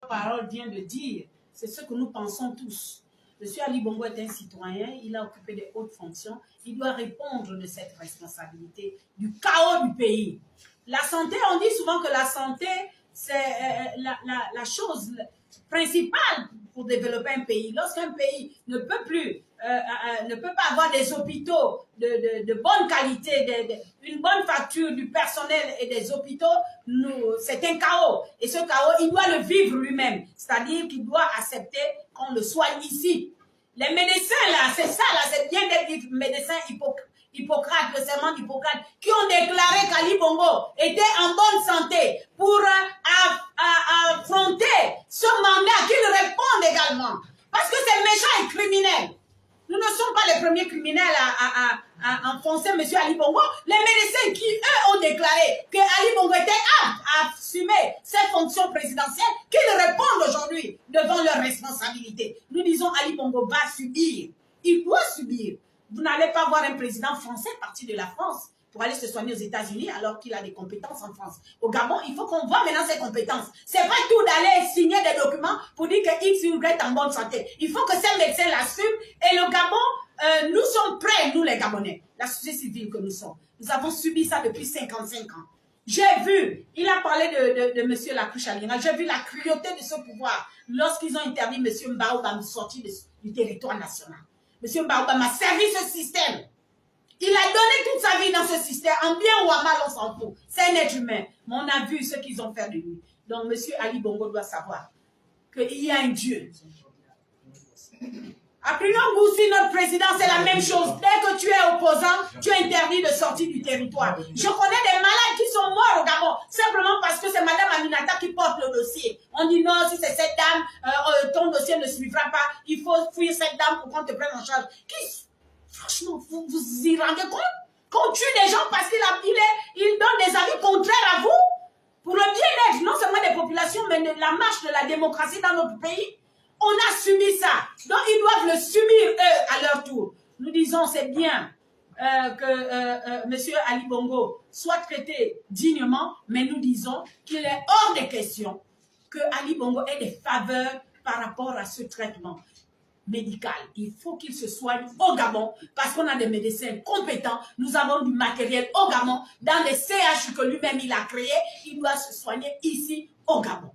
porte-parole vient de dire, c'est ce que nous pensons tous. Monsieur Ali Bongo est un citoyen, il a occupé de hautes fonctions, il doit répondre de cette responsabilité du chaos du pays. La santé, on dit souvent que la santé, c'est la chose principale pour développer un pays. Lorsqu'un pays ne peut plus, ne peut pas avoir des hôpitaux de bonne qualité, une bonne facture du personnel et des hôpitaux, c'est un chaos. Et ce chaos, il doit le vivre lui-même. C'est-à-dire qu'il doit accepter qu'on le soigne ici. Les médecins, là, c'est ça, là, c'est bien des médecins Hippocrate, le serment d'Hippocrate, qui ont déclaré qu'Ali Bongo était en bonne santé pour affronter ce mandat, qu'il réponde également. Parce que c'est méchant et criminel. Nous ne sommes pas les premiers criminels à enfoncer M. Ali Bongo. Les médecins qui, eux, ont déclaré que Ali Bongo était apte à assumer ses fonctions présidentielles, qu'ils répondent aujourd'hui devant leurs responsabilités. Nous disons Ali Bongo va subir. Il doit subir. Vous n'allez pas voir un président français parti de la France pour aller se soigner aux États-Unis alors qu'il a des compétences en France. Au Gabon, il faut qu'on voit maintenant ses compétences. C'est pas tout d'aller signer des documents pour dire que X ou Y est en bonne santé. Il faut que ces médecins l'assument. Et le Gabon, nous sommes prêts, nous les Gabonais, la société civile que nous sommes. Nous avons subi ça depuis 55 ans. J'ai vu, il a parlé de M. Lacouche-Alina, j'ai vu la cruauté de ce pouvoir lorsqu'ils ont interdit M. Mbaouba de sortir du territoire national. M. Mbaouba m'a servi ce système. Il a donné toute sa vie dans ce système. En bien ou en mal, on s'en fout. C'est un être humain. Mais on a vu ce qu'ils ont fait de lui. Donc, M. Ali Bongo doit savoir qu'il y a un Dieu. Aprino Goussi, notre président, c'est la même chose. Dès que tu es opposant, tu es interdit de sortir du territoire. Je connais des malades qui sont morts au Gabon, simplement parce que c'est Mme Aminata qui porte le dossier. On dit non, si c'est cette dame, ton dossier ne suivra pas. Il faut fuir cette dame pour qu'on te prenne en charge. Franchement, vous vous y rendez compte? Qu'on tue des gens parce qu'il donne des avis contraires à vous? Pour le bien-être, non seulement des populations, mais de la marche de la démocratie dans notre pays. On a subi ça. Donc, ils doivent le subir, eux, à leur tour. Nous disons, c'est bien que M. Ali Bongo soit traité dignement, mais nous disons qu'il est hors de question que Ali Bongo ait des faveurs par rapport à ce traitement médical. Il faut qu'il se soigne au Gabon parce qu'on a des médecins compétents. Nous avons du matériel au Gabon. Dans les CHU que lui-même il a créé, il doit se soigner ici au Gabon.